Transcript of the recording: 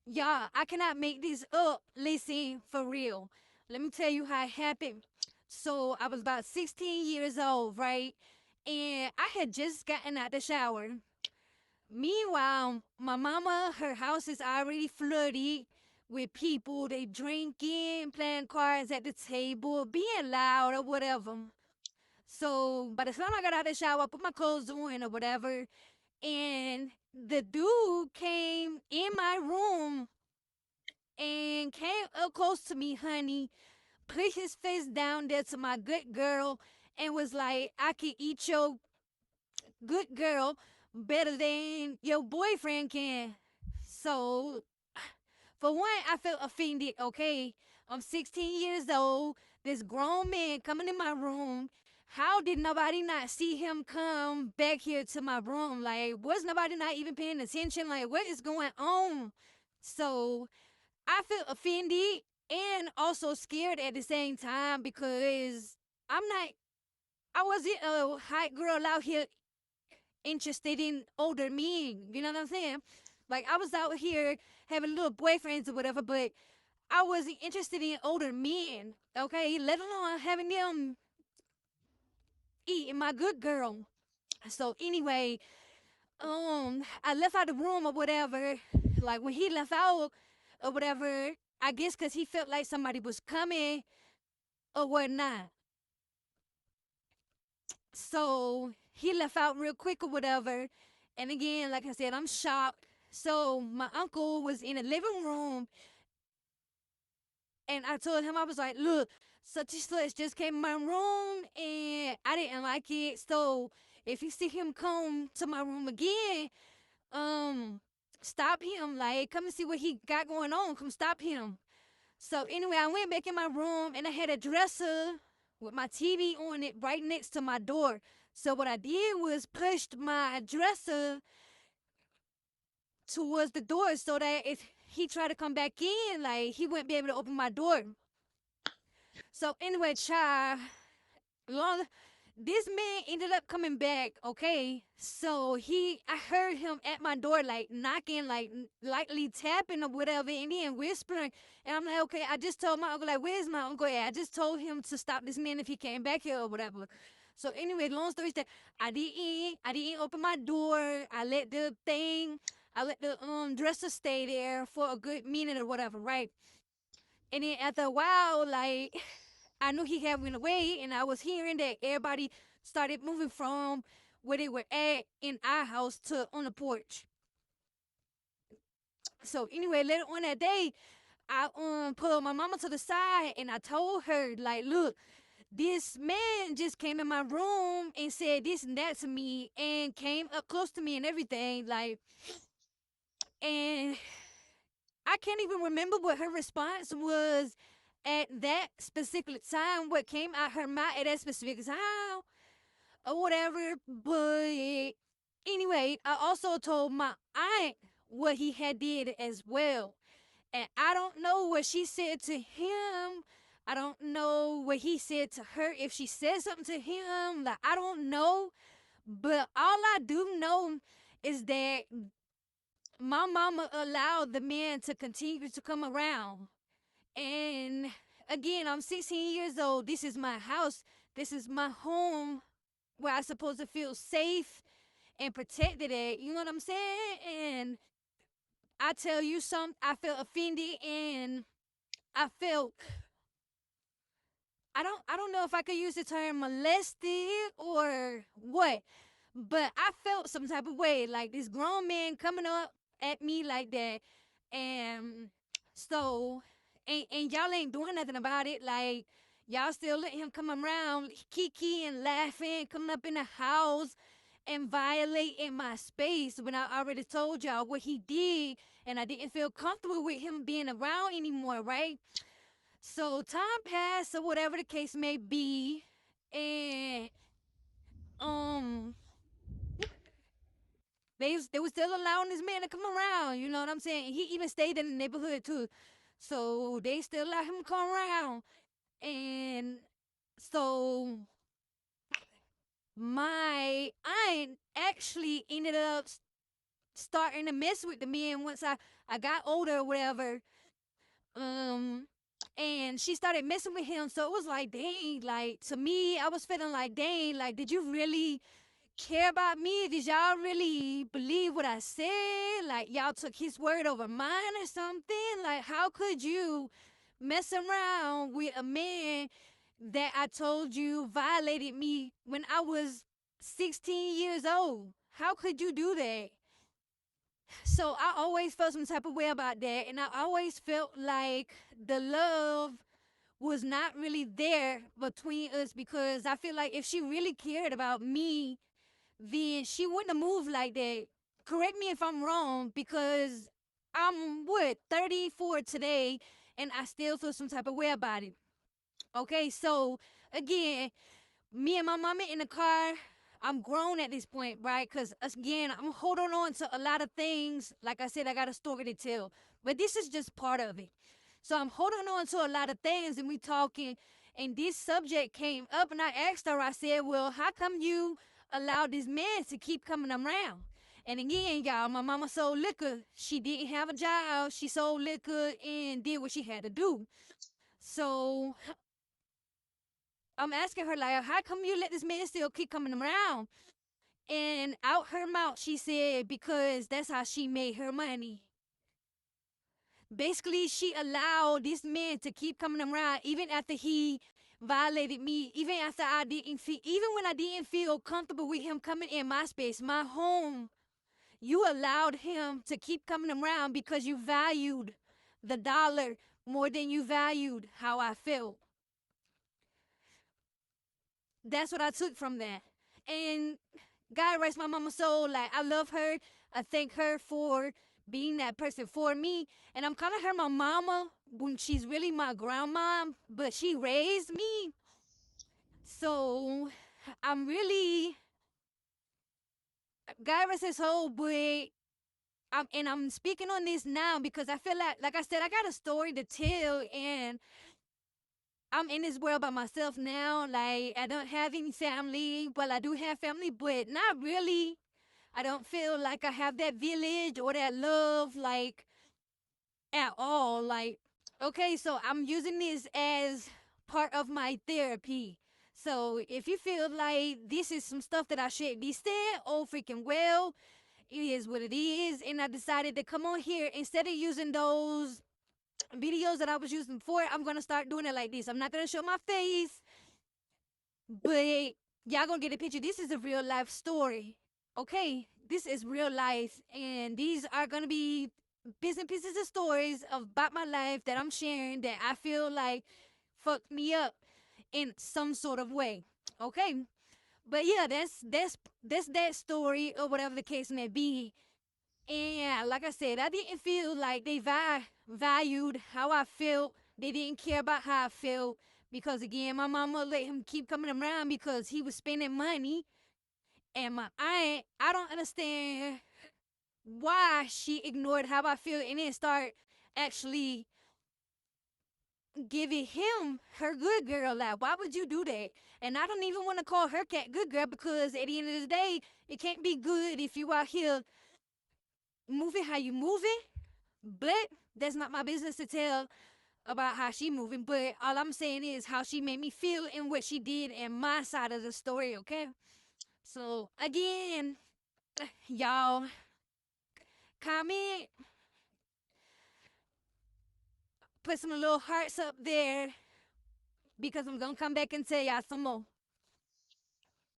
Yeah, I cannot make this up. Listen, for real. Let me tell you how it happened. So I was about 16 years old, right? And I had just gotten out the shower. Meanwhile, my mama, her house is already flooded with people. They drinking, playing cards at the table, being loud or whatever. So by the time I got out of the shower, I put my clothes on or whatever, and the dude came in my room and came up close to me, honey, put his face down there to my good girl, and was like, I can eat your good girl better than your boyfriend can. So, for one, I felt offended, okay? I'm 16 years old, this grown man coming in my room. How did nobody not see him come back here to my room? Like, was nobody not even paying attention? Like, what is going on? So, I feel offended and also scared at the same time because I'm not, I wasn't a hot girl out here interested in older men. You know what I'm saying? Like, I was out here having little boyfriends or whatever, but I wasn't interested in older men, okay? Let alone having them eating my good girl. So, anyway, I left out the room or whatever. Like, when he left out or whatever, I guess because he felt like somebody was coming or whatnot. So he left out real quick or whatever. And again, like I said, I'm shocked. So my uncle was in the living room, and I told him, I was like, look, such and such just came in my room and I didn't like it. So if you see him come to my room again, um, stop him. Like, come and see what he got going on. Come stop him. So anyway, I went back in my room and I had a dresser with my TV on it right next to my door. So what I did was pushed my dresser towards the door so that if he tried to come back in, like he wouldn't be able to open my door. So anyway, child, long this man ended up coming back, okay? So I heard him at my door, like knocking, like lightly tapping or whatever, and then whispering. And I'm like, okay, I just told my uncle, like, where's my uncle at? I just told him to stop this man if he came back here or whatever. So anyway, long story short, I didn't open my door. I let the dresser stay there for a good minute or whatever, right? And then after a while, like I knew he had went away, and I was hearing that everybody started moving from where they were at in our house to on the porch. So anyway, later on that day, I pulled my mama to the side and I told her, like, look, this man just came in my room and said this and that to me and came up close to me and everything, like, and I can't even remember what her response was at that specific time, what came out her mouth at that specific time or whatever. But anyway, I also told my aunt what he had did as well. And I don't know what she said to him. I don't know what he said to her. If she said something to him, like I don't know. But all I do know is that my mama allowed the man to continue to come around. And again, I'm 16 years old. This is my house. This is my home where I'm supposed to feel safe and protected at. You know what I'm saying? And I tell you something, I felt offended and I felt I don't know if I could use the term molested or what, but I felt some type of way, like this grown man coming up at me like that. And so and y'all ain't doing nothing about it. Like y'all still let him come around kiki and laughing, coming up in the house and violating my space when I already told y'all what he did, and I didn't feel comfortable with him being around anymore, right? So time passed or whatever the case may be, and um they were still allowing this man to come around, you know what I'm saying? He even stayed in the neighborhood too. So they still let him come around. And so my aunt actually ended up starting to mess with the men once I got older or whatever. Um, and she started messing with him. So it was like, dang, like to me, I was feeling like, dang, like, did you really care about me? Did y'all really believe what I said? Like, y'all took his word over mine or something? Like, how could you mess around with a man that I told you violated me when I was 16 years old? How could you do that? So I always felt some type of way about that. And I always felt like the love was not really there between us because I feel like if she really cared about me, then she wouldn't have moved like that. Correct me if I'm wrong because I'm what 34 today and I still feel some type of way about it. Okay, so again, me and my mama in the car. I'm grown at this point, right? Because again, I'm holding on to a lot of things. Like I said, I got a story to tell, but this is just part of it. So I'm holding on to a lot of things, and we talking, and this subject came up, and I asked her. I said, "Well, how come you allowed this man to keep coming around?" And again, y'all, my mama sold liquor. She didn't have a job. She sold liquor and did what she had to do. So I'm asking her like, how come you let this man still keep coming around? And out her mouth, she said, because that's how she made her money. Basically, she allowed this man to keep coming around even after he violated me, even after I didn't feel, even when I didn't feel comfortable with him coming in my space, my home. You allowed him to keep coming around because you valued the dollar more than you valued how I felt. That's what I took from that. And God rest my mama's soul. Like, I love her. I thank her for being that person for me. And I'm kind of her my mama when she's really my grandma, but she raised me. So I'm really, God rest his soul, but I'm speaking on this now because I feel like I said, I got a story to tell, and I'm in this world by myself now. Like, I don't have any family. Well, I do have family, but not really. I don't feel like I have that village or that love, like, at all. Like, okay, so I'm using this as part of my therapy. So if you feel like this is some stuff that I should be saying, oh freaking well, it is what it is. And I decided to come on here instead of using those videos that I was using before. I'm gonna start doing it like this. I'm not gonna show my face, but y'all gonna get a picture. This is a real life story. Okay, this is real life, and these are gonna be bits and pieces of stories about my life that I'm sharing that I feel like fucked me up in some sort of way. Okay, but yeah, that's that story or whatever the case may be. And like I said, I didn't feel like they valued how I felt. They didn't care about how I felt because again, my mama let him keep coming around because he was spending money. And my aunt, I don't understand why she ignored how I feel and then start actually giving him her good girl life. Why would you do that? And I don't even want to call her cat good girl because at the end of the day, it can't be good if you out here moving how you moving. But that's not my business to tell about how she moving. But all I'm saying is how she made me feel and what she did in my side of the story. Okay. So again, y'all comment, put some little hearts up there because I'm gonna come back and tell y'all some more.